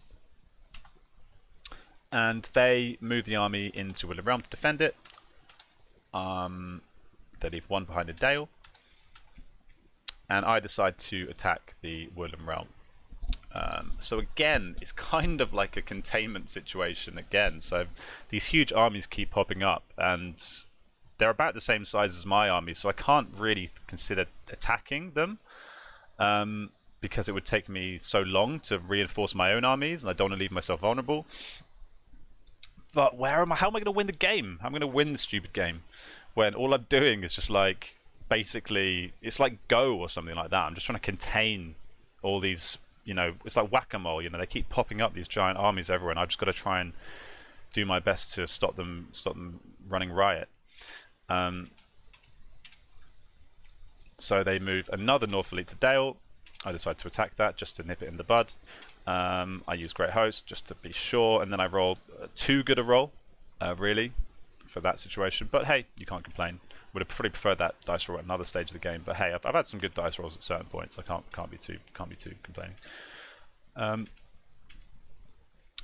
And they move the army into Woodland Realm to defend it. They leave one behind in Dale. And I decide to attack the Woodland Realm. So again, it's kind of like a containment situation again. So these huge armies keep popping up, and they're about the same size as my army, so I can't really consider attacking them because it would take me so long to reinforce my own armies, and I don't want to leave myself vulnerable. But where am I? How am I going to win the game? How am I going to win the stupid game when all I'm doing is just like basically it's like Go or something like that. I'm just trying to contain all these. It's like whack-a-mole. They keep popping up these giant armies everywhere, and I've just got to try and do my best to stop them running riot. So they move another North-Elite to Dale. I decide to attack that just to nip it in the bud. I use Great Host just to be sure, and then I roll too good a roll, really, for that situation. But hey, you can't complain. Would have pretty preferred that dice roll at another stage of the game. But hey, I've had some good dice rolls at certain points. I can't be too complaining.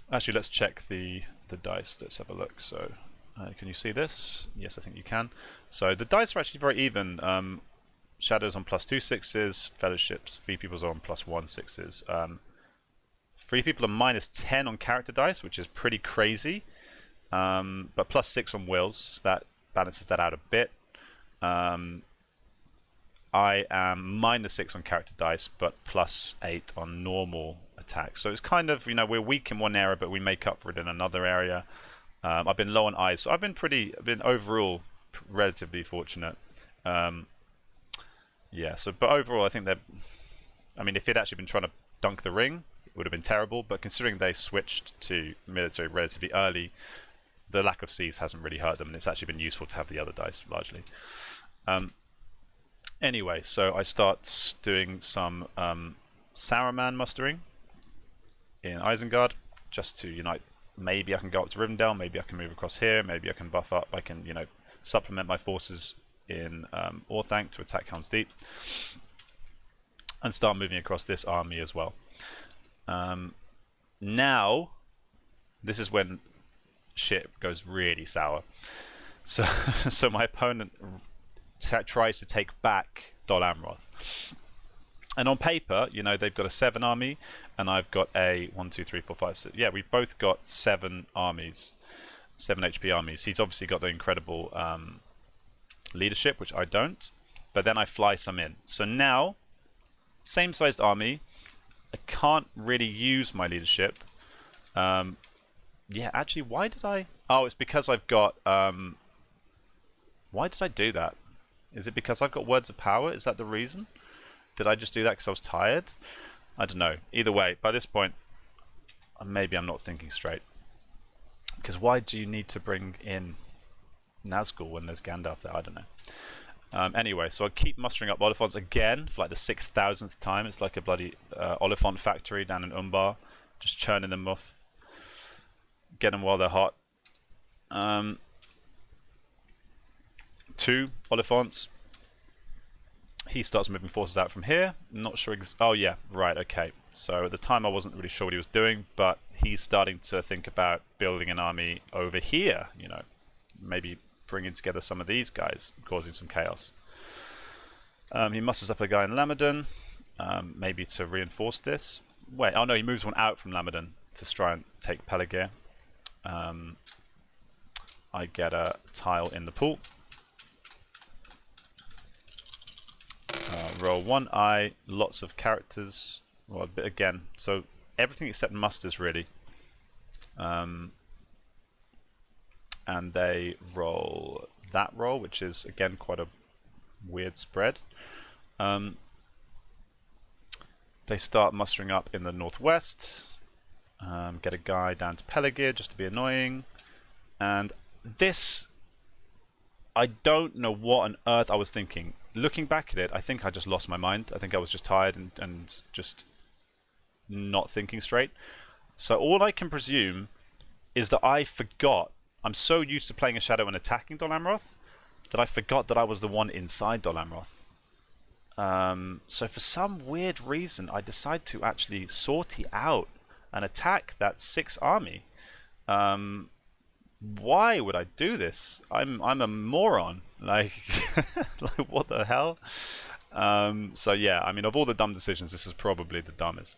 Actually, let's check the dice. Let's have a look. So, can you see this? Yes, I think you can. So the dice are actually very even. Shadows on +2 6s. Fellowships, 3 people's on +1 6s. 3 people are -10 on character dice, which is pretty crazy. But +6 on wills. So that balances that out a bit. I am -6 on character dice, but +8 on normal attacks. So it's kind of, we're weak in one area, but we make up for it in another area. I've been low on eyes, so I've been overall relatively fortunate. Yeah. So, but overall, I think that, if he'd actually been trying to dunk the ring, it would have been terrible. But considering they switched to military relatively early, the lack of Cs hasn't really hurt them, and it's actually been useful to have the other dice largely. Anyway, so I start doing some Saruman mustering in Isengard just to unite. Maybe I can go up to Rivendell, maybe I can move across here, maybe I can buff up, I can supplement my forces in Orthanc to attack Helm's Deep, and start moving across this army as well. Now, this is when shit goes really sour. So my opponent tries to take back Dol Amroth. And on paper, they've got a 7 army, and I've got a 1, 2, 3, 4, 5, 6. Yeah, we've both got 7 armies, 7 HP armies. He's obviously got the incredible leadership, which I don't. But then I fly some in. So now, same sized army. I can't really use my leadership. Yeah, actually, why did I? Oh, it's because I've got. Why did I do that? Is it because I've got Words of Power? Is that the reason? Did I just do that because I was tired? I don't know. Either way, by this point, maybe I'm not thinking straight. Because why do you need to bring in Nazgul when there's Gandalf there? I don't know. Anyway, so I keep mustering up Oliphants again for like the 6,000th time. It's like a bloody Oliphant factory down in Umbar. Just churning them off. Get them while they're hot. 2 Oliphants. He starts moving forces out from here. Not sure. Oh yeah, right. Okay. So at the time I wasn't really sure what he was doing, but he's starting to think about building an army over here. Maybe bringing together some of these guys, causing some chaos. He musters up a guy in Lamadon, maybe to reinforce this. Wait. Oh no, he moves one out from Lamadon to try and take Peligir. I get a tile in the pool. Roll 1 eye, lots of characters. Well, again, so everything except musters really. And they roll that roll, which is again quite a weird spread. They start mustering up in the northwest. Get a guy down to Pelegir just to be annoying. And this, I don't know what on earth I was thinking. Looking back at it, I think I just lost my mind. I think I was just tired and just not thinking straight. So all I can presume is that I forgot. I'm so used to playing a shadow and attacking Dol Amroth that I forgot that I was the one inside Dol Amroth. So for some weird reason, I decided to actually sortie out and attack that 6 army. Why would I do this? I'm a moron. Like, like what the hell? So yeah, I mean, of all the dumb decisions, this is probably the dumbest.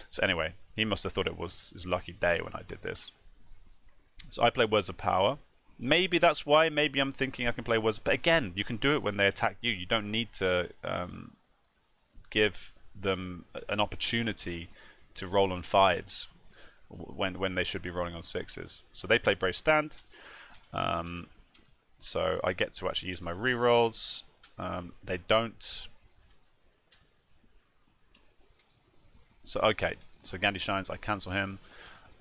So anyway, he must have thought it was his lucky day when I did this. So I play Words of Power. Maybe that's why. Maybe I'm thinking I can play Words. But again, you can do it when they attack you. You don't need to give them an opportunity to roll on 5s when they should be rolling on 6s. So they play Brave Stand. So I get to actually use my rerolls. They don't. So okay. So Gandhi Shines. I cancel him.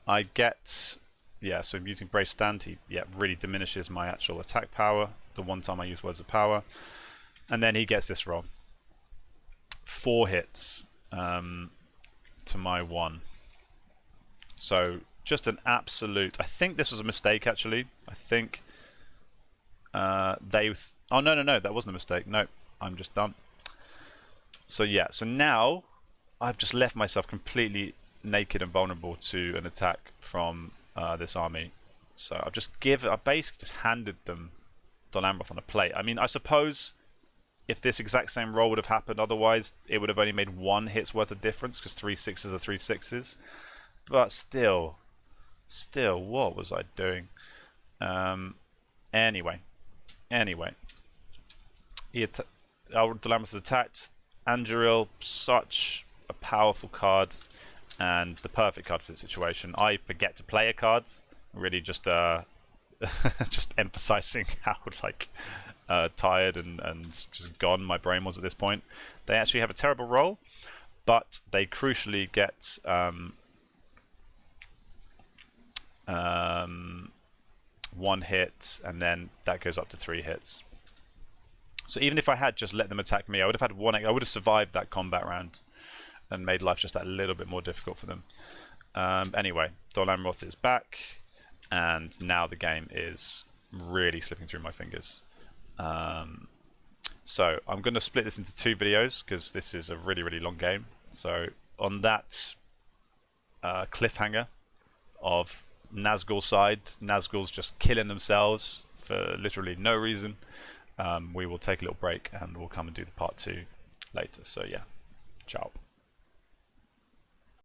I get. Yeah, so I'm using Brave Stand. He really diminishes my actual attack power the one time I use Words of Power. And then he gets this roll. 4 hits to my 1. So just an absolute... I think this was a mistake, actually. I think they... Oh, no, that wasn't a mistake. No, I'm just done. So yeah, so now I've just left myself completely naked and vulnerable to an attack from this army. So I basically just handed them Dol Amroth on a plate. I mean, I suppose if this exact same roll would have happened otherwise, it would have only made 1 hit's worth of difference, because 3 6s are 3 6s. But still, what was I doing? Anyway, Dol Amroth is attacked. Anduril, such a powerful card, and the perfect card for this situation. I forget to play a card, really just just emphasizing how like tired and just gone my brain was at this point. They actually have a terrible roll, but they crucially get 1 hit, and then that goes up to 3 hits. So even if I had just let them attack me, I would have had 1. I would have survived that combat round and made life just that little bit more difficult for them. Anyway, Dol Amroth is back, and now the game is really slipping through my fingers. So I'm going to split this into 2 videos, because this is a really long game. So on that cliffhanger of Nazgul's side, Nazgul's just killing themselves for literally no reason, we will take a little break and we'll come and do the part 2 later. So yeah, ciao.